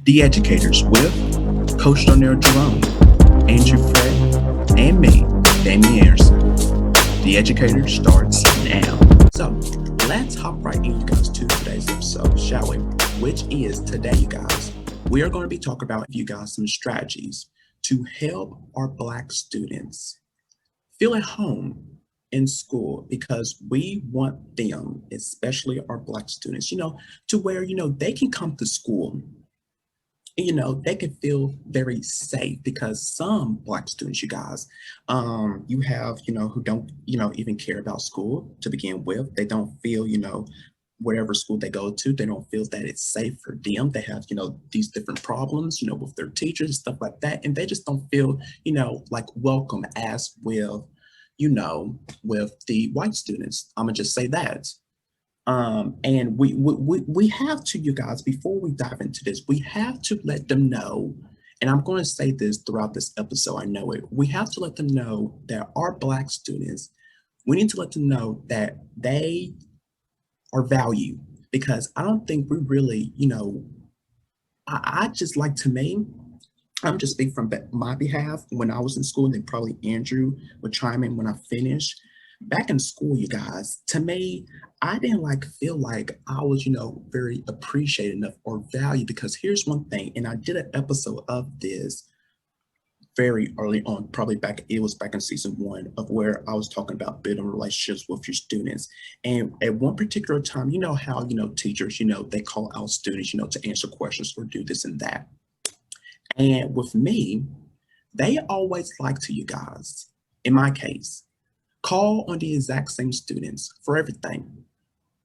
The Educators with Coach Darnell Jerome, Andrew Frett, and me, Damian. The Educator starts now. So let's hop right in, you guys, to today's episode, shall we? Which is today, you guys, we are going to be talking about, you guys, some strategies to help our Black students feel at home in school because we want them, especially our Black students, to where, they can come to school, they can feel very safe because some Black students, you guys, you have, who don't, even care about school to begin with. They don't feel, whatever school they go to, they don't feel that it's safe for them. They have, these different problems, with their teachers and stuff like that. And they just don't feel, like welcome as with, with the white students. I'm gonna just say that. And we have to, you guys, before we dive into this, we have to let them know, and I'm going to say this throughout this episode, I know it, we have to let them know that our Black students, we need to let them know that they are valued because I don't think we really, I just like to me, I'm just speaking from my behalf. When I was in school, and then probably Andrew would chime in when I finish. Back in school, you guys, to me, I didn't feel like I was, very appreciated enough or valued because here's one thing, and I did an episode of this very early on, probably it was back in season 1 of where I was talking about building relationships with your students. And at one particular time, you know how, teachers, they call out students, to answer questions or do this and that. And with me, they always like to, you guys, in my case, call on the exact same students for everything.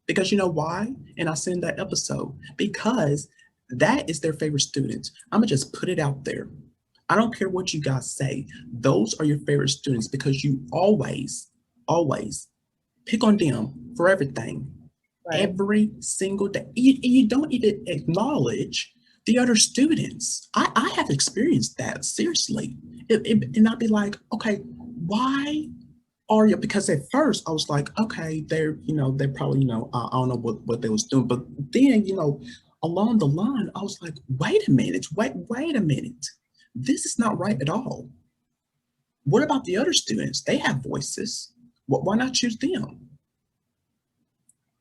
Because you know why? And I said in that episode, because that is their favorite students. I'm going to just put it out there. I don't care what you guys say. Those are your favorite students because you always, always pick on them for everything. Right. Every single day. You don't even acknowledge the other students. I have experienced that, seriously. And I'd be like, okay, why are you? Because at first I was like, okay, they're probably, I don't know what they was doing. But then, along the line, I was like, wait a minute. This is not right at all. What about the other students? They have voices. Why not choose them?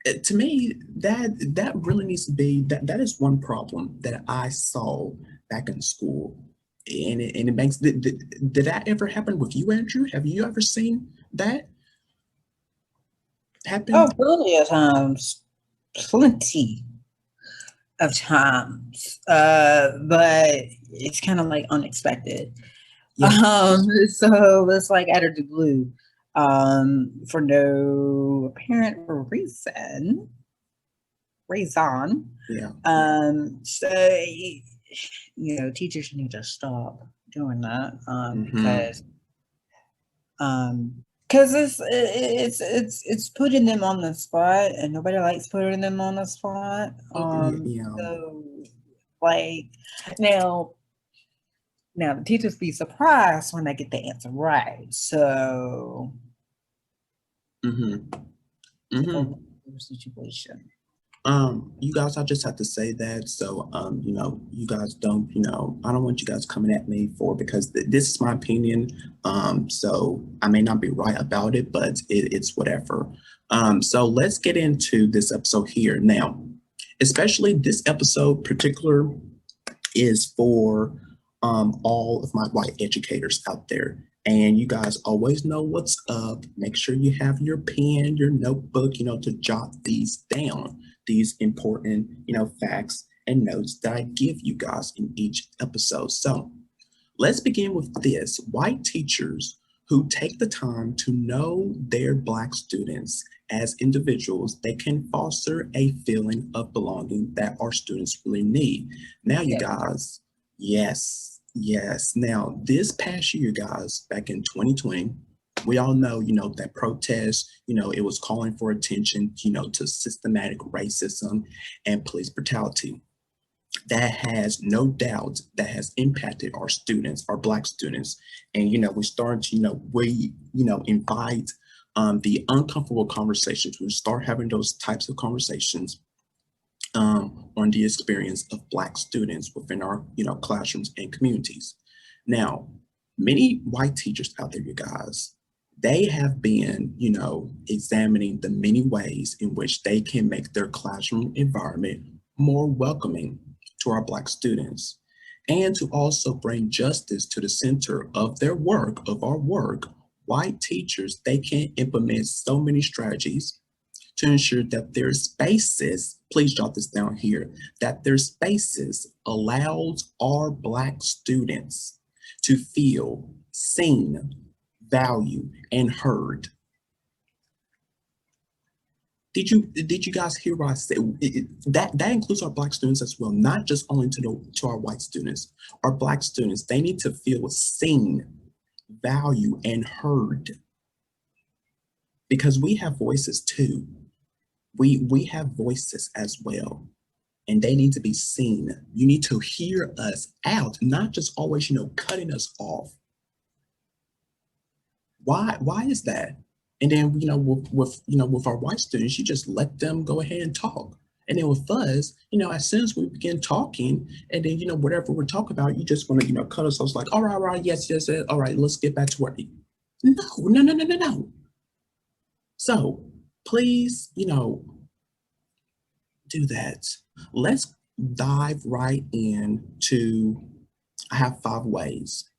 To me, that really needs to be, that is one problem that I saw back in school. And it makes, did that ever happen with you, Andrew? Have you ever seen that happen? Oh, plenty of times. Plenty of times. But it's kind of like unexpected. Yeah. So it's like out of the blue. For no apparent reason. Yeah. So teachers need to stop doing that. Because it's putting them on the spot, and nobody likes putting them on the spot. So like now the teachers be surprised when they get the answer right. So situation. You guys, I just have to say that. So, you guys don't, I don't want you guys coming at me because this is my opinion. So I may not be right about it, but it's whatever. So let's get into this episode here now. Especially this episode particular is for all of my white educators out there. And you guys always know what's up. Make sure you have your pen, your notebook, to jot these down, these important, facts and notes that I give you guys in each episode. So let's begin with this. White teachers who take the time to know their Black students as individuals, they can foster a feeling of belonging that our students really need. Now, you guys, yes. Now, this past year, guys, back in 2020, we all know, that protest, it was calling for attention, to systematic racism and police brutality. That has no doubt that has impacted our students, our Black students. And, we started to, invite the uncomfortable conversations. We start having those types of conversations on on the experience of Black students within our, classrooms and communities. Now, many white teachers out there, you guys, they have been, examining the many ways in which they can make their classroom environment more welcoming to our Black students, and to also bring justice to the center of their work, of our work. White teachers, they can implement so many strategies to ensure that their spaces, please jot this down here, that their spaces allows our Black students to feel seen, valued, and heard. Did you guys hear what I said? That includes our Black students as well, not just only to our white students. Our Black students, they need to feel seen, valued, and heard, because we have voices too. We have voices as well, and they need to be seen. You need to hear us out, not just always, cutting us off. Why is that? And then, with our white students, you just let them go ahead and talk. And then with us, as soon as we begin talking, and then, whatever we're talking about, you just want to, cut us off like, all right, yes, all right, let's get back to work. No. So please, do that. Let's dive right into, I have 5 ways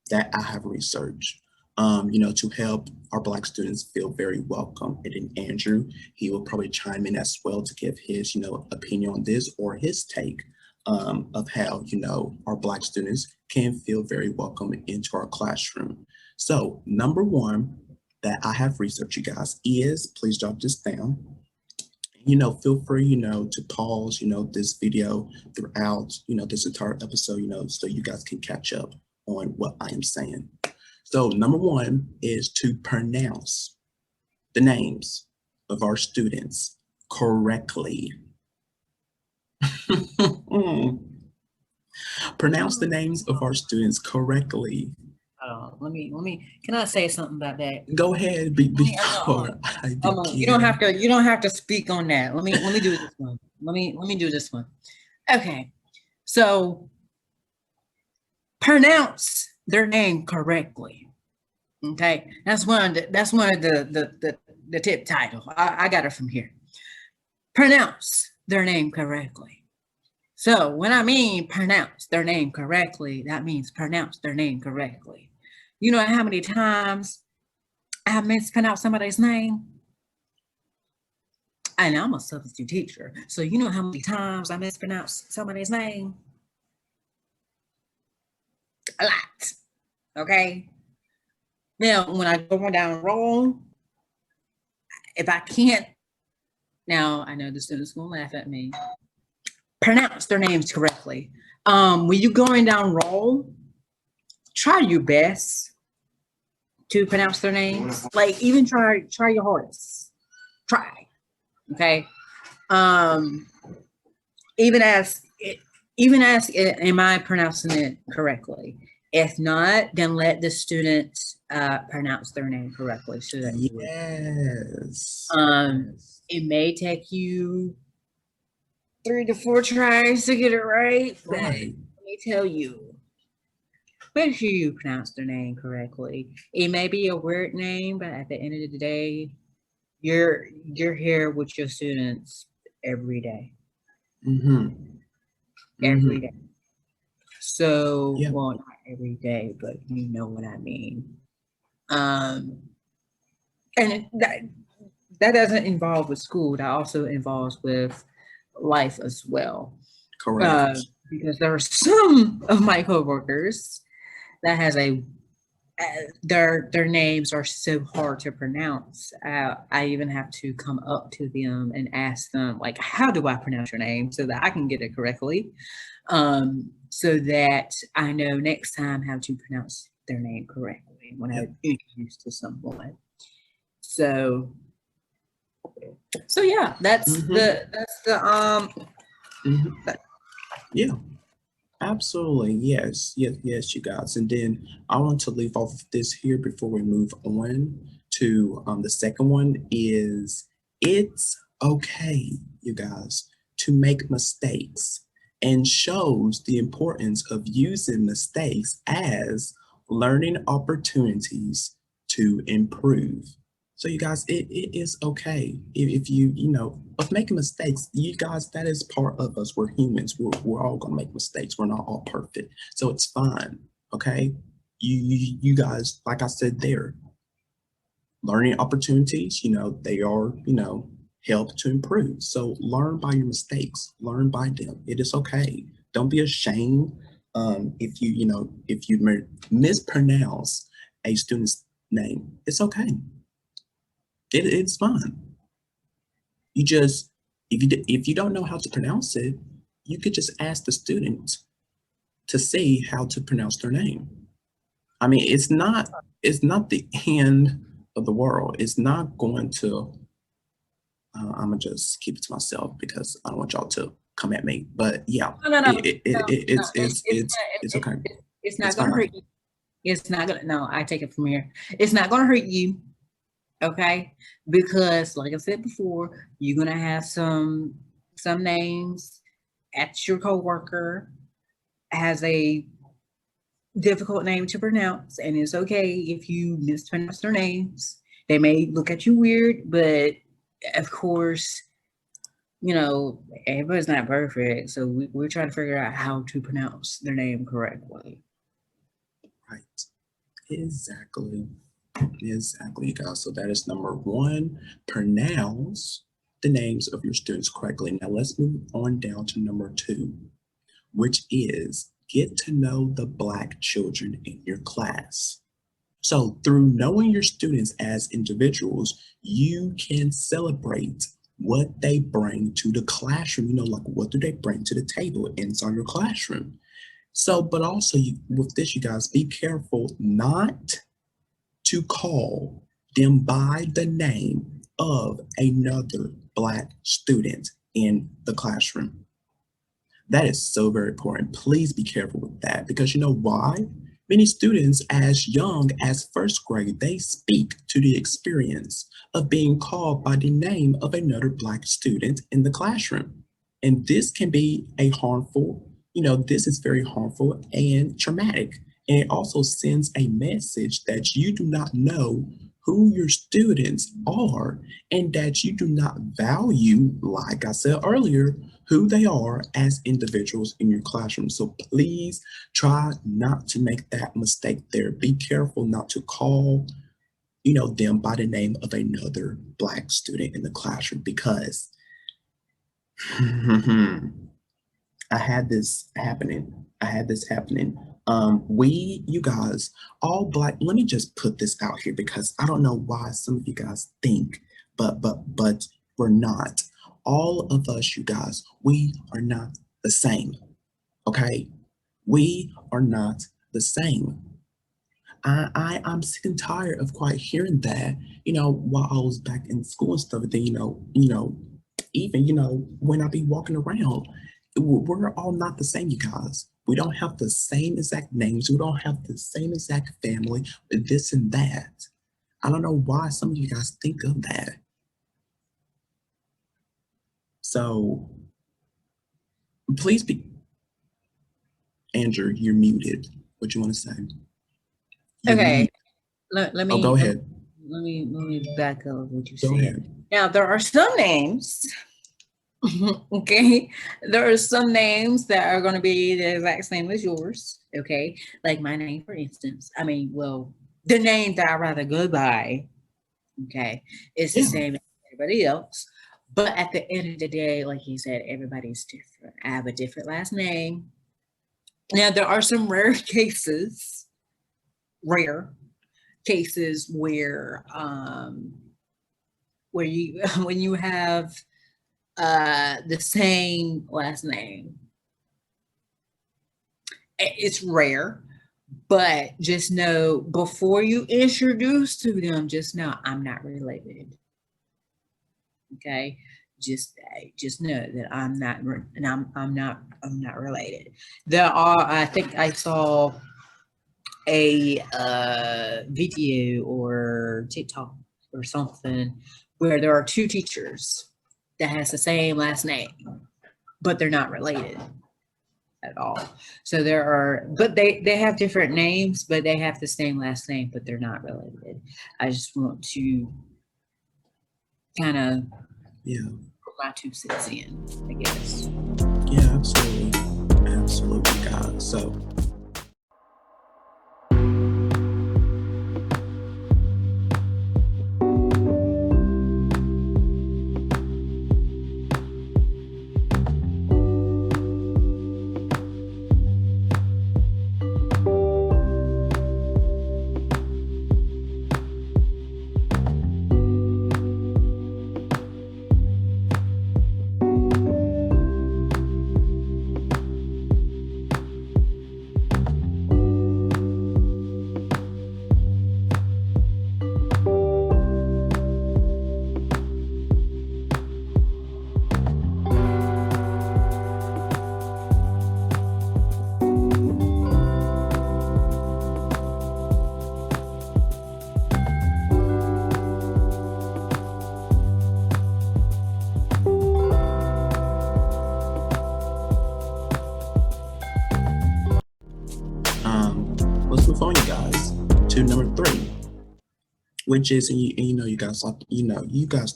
that I have researched, to help our Black students feel very welcome. And then Andrew, he will probably chime in as well to give his, opinion on this, or his take of how, our Black students can feel very welcome into our classroom. So number 1 that I have researched, you guys, is, please jot this down. Feel free, to pause, this video throughout, this entire episode, so you guys can catch up on what I am saying. So number 1 is to pronounce the names of our students correctly. Pronounce the names of our students correctly. Let me. Can I say something about that? Go ahead. Before I begin. You don't have to speak on that. Let me do this one. Let me do this one. Okay. So pronounce their name correctly. Okay, that's one of the tip title. I got it from here. Pronounce their name correctly. So when I mean pronounce their name correctly, that means pronounce their name correctly. You know how many times I have mispronounced somebody's name? And I'm a substitute teacher, so you know how many times I mispronounced somebody's name? A lot. Okay. Now, when I go down wrong, if I can't, now I know the students will laugh at me, pronounce their names correctly. When you're going down wrong, try your best to pronounce their names. Like, even try your hardest. Try. Okay. Even as am I pronouncing it correctly? If not, then let the students pronounce their name correctly. So that yes. It may take you 3 to 4 tries to get it right. But let me tell you, make sure you pronounce their name correctly. It may be a weird name, but at the end of the day, you're here with your students every day. Every day. So, well, not every day, but you know what I mean. And that doesn't involve with school. That also involves with life as well. Correct. Because there are some of my coworkers that has their names are so hard to pronounce. I even have to come up to them and ask them, like, how do I pronounce your name so that I can get it correctly? So that I know next time how to pronounce their name correctly when I introduce to someone. So yeah, that's yeah. Absolutely. Yes, you guys. And then I want to leave off of this here before we move on to the second one is, it's okay, you guys, to make mistakes and shows the importance of using mistakes as learning opportunities to improve. So you guys, it is okay if of making mistakes. You guys, that is part of us. We're humans. We're all gonna make mistakes. We're not all perfect. So it's fine. Okay. You guys, like I said there, learning opportunities, they are, help to improve. So learn by your mistakes, learn by them. It is okay. Don't be ashamed if you mispronounce a student's name. It's okay. It's fine. You just, if you don't know how to pronounce it, you could just ask the student to see how to pronounce their name. I mean, it's not the end of the world. It's not going to. I'm gonna just keep it to myself because I don't want y'all to come at me. But yeah, No, no, no, it's okay. it's not It's gonna hurt fine. you. It's not gonna. No, I take it from here. It's not gonna hurt you, okay? Because, like I said before, you're gonna have some names at your coworker has a difficult name to pronounce, and it's okay if you mispronounce their names. They may look at you weird, but of course, everybody's not perfect, so we're trying to figure out how to pronounce their name correctly. Right. Exactly. Exactly, guys. So that is number one. Pronounce the names of your students correctly. Now let's move on down to number two, which is get to know the Black children in your class. So through knowing your students as individuals, you can celebrate what they bring to the classroom. Like what do they bring to the table inside your classroom? So, but also with this, you guys, be careful not to call them by the name of another Black student in the classroom. That is so very important. Please be careful with that because you know why? Many students as young as first grade, they speak to the experience of being called by the name of another Black student in the classroom. And this can be this is very harmful and traumatic. And it also sends a message that you do not know who your students are and that you do not value, like I said earlier, who they are as individuals in your classroom. So please try not to make that mistake there. Be careful not to call, them by the name of another Black student in the classroom because I had this happening. You guys, all Black, let me just put this out here because I don't know why some of you guys think, but we're not. All of us, you guys, we are not the same. Okay? We are not the same. I'm sick and tired of quite hearing that, while I was back in school and stuff, then, even, when I be walking around, we're all not the same, you guys. We don't have the same exact names. We don't have the same exact family, this and that. I don't know why some of you guys think of that. So please be, Andrew, you're muted. What you want to say? You're Okay, muted. let Oh, go me ahead. let me back up what you Go said. ahead. Now there are some names. Okay, there are some names that are going to be the exact same as yours. Okay, like my name, for instance. I mean, well, the name that I rather go by. Okay, is the Yeah. same as everybody else. But at the end of the day, like you said, everybody's different. I have a different last name. Now there are some rare cases where you when you have the same last name. It's rare, but just know before you introduce to them, just know I'm not related. Okay, just know that I'm not, and I'm not related. There are, I think I saw a video or TikTok or something where there are two teachers that has the same last name. but they're not related at all. So but they have different names, but they have the same last name, but they're not related. I just want to kind of put my 2 cents in, I guess. Yeah, absolutely, guys. So let's move on, you guys, to number 3, which is, and you guys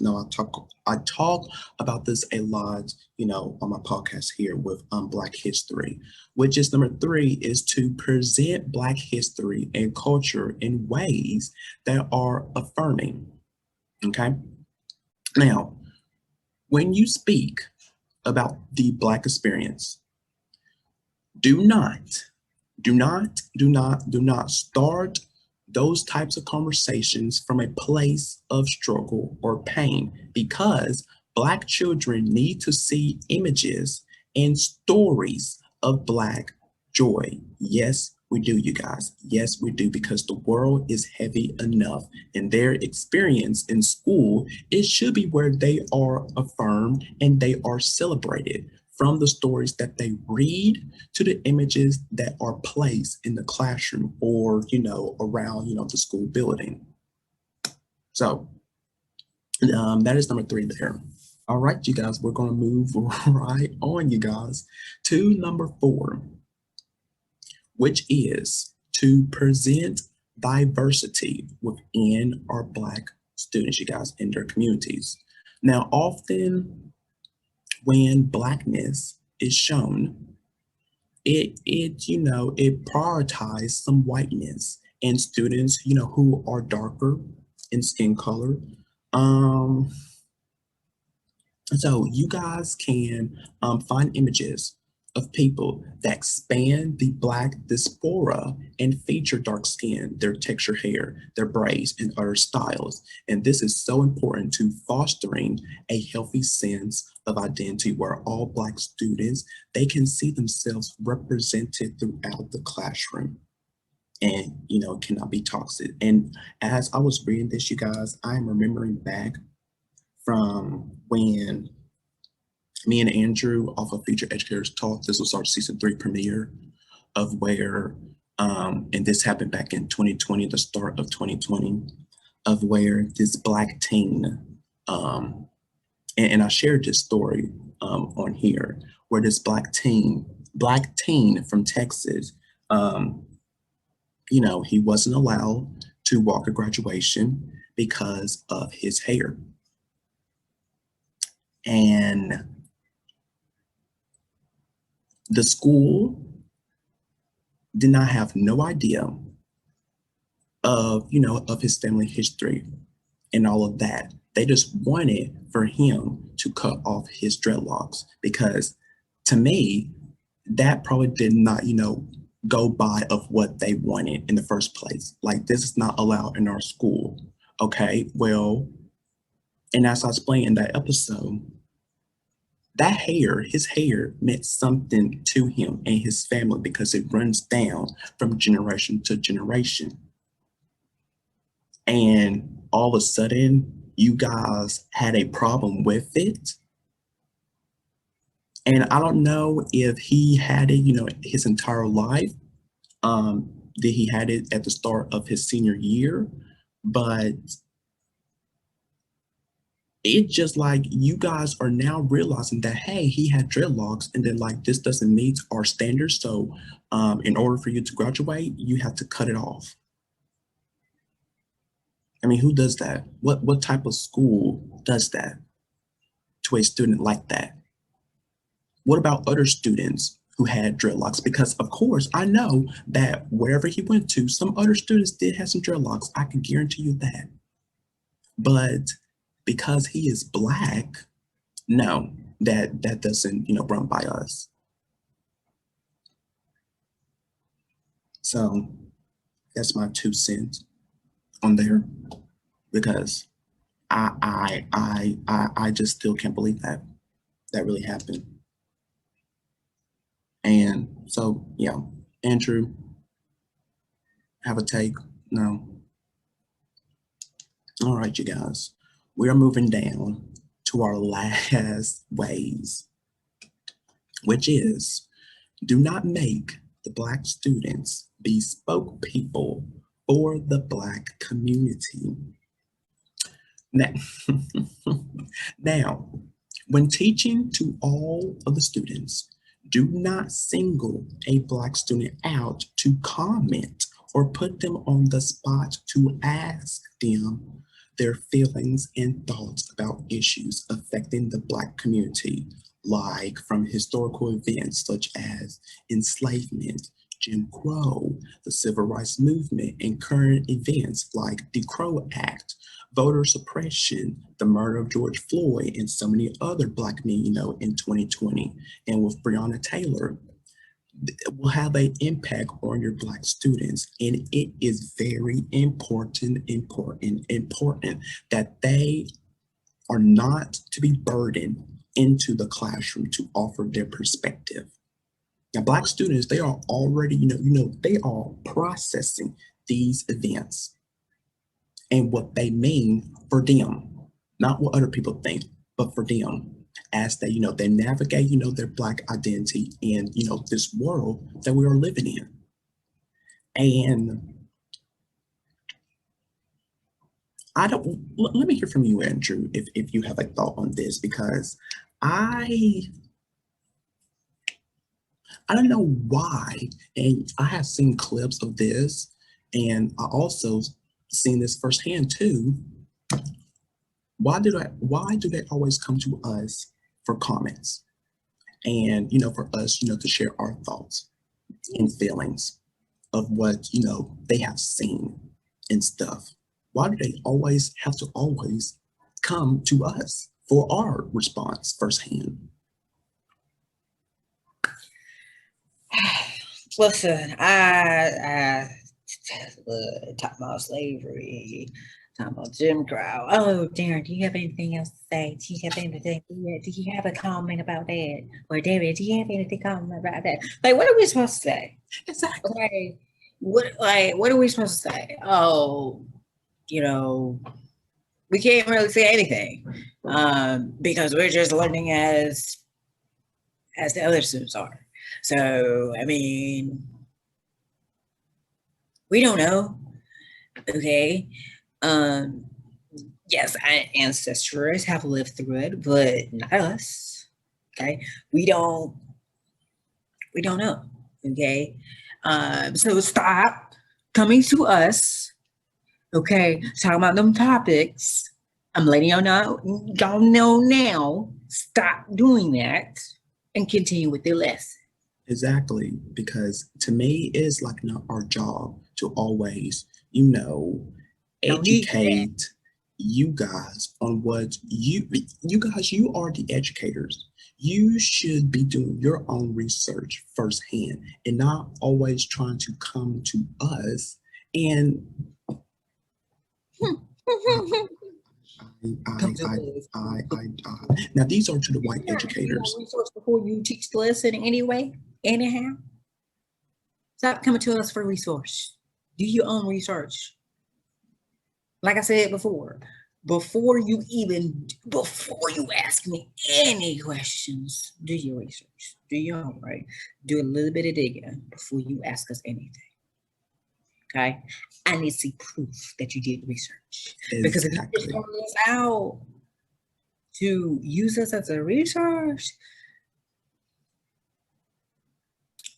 know I talk about this a lot, on my podcast here with Black History, which is number 3 is to present Black history and culture in ways that are affirming. Okay. Now, when you speak about the Black experience, do not start those types of conversations from a place of struggle or pain, because Black children need to see images and stories of Black joy. Yes, we do, you guys. Yes, we do, because the world is heavy enough, and their experience in school, it should be where they are affirmed and they are celebrated, from the stories that they read to the images that are placed in the classroom or, around, the school building. So that is number 3 there. All right, you guys, we're going to move right on, you guys, to number 4, which is to present diversity within our Black students, you guys, in their communities. Now, often when Blackness is shown, it prioritizes some whiteness and students, who are darker in skin color. So you guys can find images of people that expand the Black diaspora and feature dark skin, their textured hair, their braids, and other styles. And this is so important to fostering a healthy sense of identity, where all Black students, they can see themselves represented throughout the classroom. And, it cannot be toxic. And as I was reading this, you guys, I'm remembering back from when me and Andrew off of Future Educators Talk, this was our season 3 premiere, of where, and this happened back in 2020, the start of 2020, of where this Black teen, and I shared this story on here, where this Black teen from Texas, he wasn't allowed to walk at graduation because of his hair. And the school did not have no idea of his family history and all of that. They just wanted for him to cut off his dreadlocks, because to me, that probably did not, go by of what they wanted in the first place. Like, this is not allowed in our school. Okay, well, and as I explained in that episode, his hair meant something to him and his family, because it runs down from generation to generation. And all of a sudden, you guys had a problem with it. And I don't know if he had it, his entire life. Did he had it at the start of his senior year? But It's just like you guys are now realizing that, hey, he had dreadlocks, and then like this doesn't meet our standards. So, in order for you to graduate, you have to cut it off. I mean, who does that? What type of school does that to a student like that? What about other students who had dreadlocks? Because of course, I know that wherever he went to, some other students did have some dreadlocks. I can guarantee you that. But because he is black, no, that doesn't, run by us. So that's my 2 cents on there because I just still can't believe that that really happened. And so yeah, Andrew, have a take? No. All right, you guys. We are moving down to our last ways, which is do not make the Black students be spokespeople for the Black community. Now, now, when teaching to all of the students, do not single a Black student out to comment or put them on the spot to ask them their feelings and thoughts about issues affecting the Black community, like from historical events such as enslavement, Jim Crow, the Civil Rights Movement, and current events like the Crow Act, voter suppression, the murder of George Floyd, and so many other Black men, in 2020, and with Breonna Taylor, will have an impact on your Black students. And it is very important that they are not to be burdened into the classroom to offer their perspective. Now, Black students, they are already, they are processing these events and what they mean for them, not what other people think, but for them as they, they navigate, their Black identity in, this world that we are living in. And let me hear from you, Andrew, if you have a thought on this, because I don't know why, and I have seen clips of this, and I also seen this firsthand too. Why do they always come to us for comments? And for us, to share our thoughts and feelings of what, they have seen and stuff. Why do they always have to always come to us for our response firsthand? Listen, I talk about slavery, talk about Jim Crow. Oh, Darren, do you have anything else to say? Do you have anything? Do you have a comment about that? Or David, do you have anything to comment about that? Like, what are we supposed to say? Exactly. What are we supposed to say? Oh, we can't really say anything because we're just learning as the other students are. So, I mean, we don't know. Okay. Yes, our ancestors have lived through it, but not us. Okay. We don't know. Okay. So stop coming to us. Okay. Talking about them topics. I'm letting y'all know now. Stop doing that and continue with the lesson. Exactly, because to me, it's like not our job to always, educate you guys on what you guys, you are the educators. You should be doing your own research firsthand and not always trying to come to us and now these are to the white educators. Resource before you teach the lesson anyway, anyhow. Stop coming to us for resource. Do your own research. Like I said before you ask me any questions, do your research. Do your homework. Do a little bit of digging before you ask us anything. Okay? I need to see proof that you did research. Exactly. Because if you just throw this out, to use us as a resource,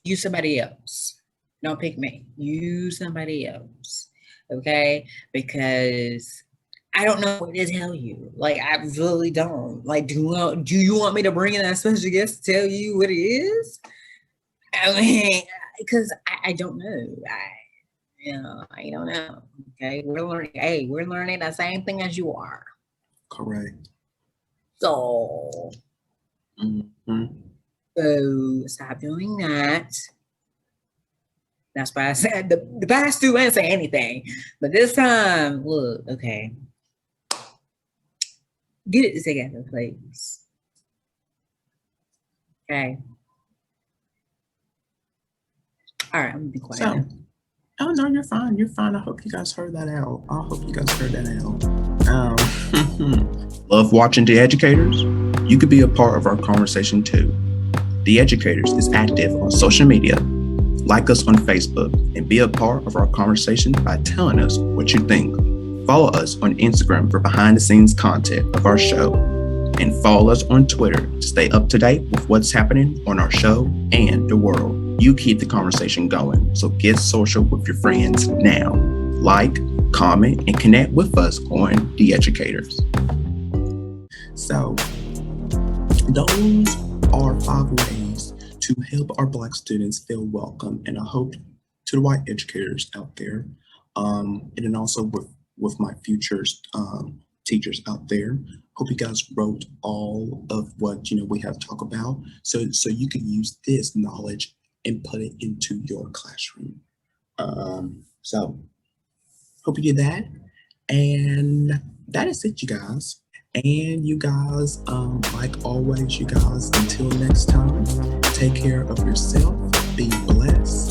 use somebody else. Don't pick me. Use somebody else. Okay? Because I don't know what to tell you. Like, I really don't. Like, do you want me to bring in that special guest to tell you what it is? I mean, because I don't know. I don't know. Okay, we're learning. Hey, we're learning the same thing as you are. Correct. So, so stop doing that. That's why I said the past two didn't say anything, but this time, look, okay, get it together, please. Okay. All right, I'm gonna be quiet. So, oh no, you're fine. You're fine. I hope you guys heard that out. Love watching The Educators? You could be a part of our conversation too. The Educators is active on social media. Like us on Facebook and be a part of our conversation by telling us what you think. Follow us on Instagram for behind the scenes content of our show. And follow us on Twitter to stay up to date with what's happening on our show and the world. You keep the conversation going, so get social with your friends now. Like, comment, and connect with us on The Educators. So, those are 5 ways to help our Black students feel welcome, and I hope to the white educators out there, and then also with my future teachers out there. Hope you guys wrote all of what we have talked about, so you can use this knowledge and put it into your classroom. So hope you did that, and that is it, you guys. And you guys, like always, you guys, until next time, take care of yourself, be blessed,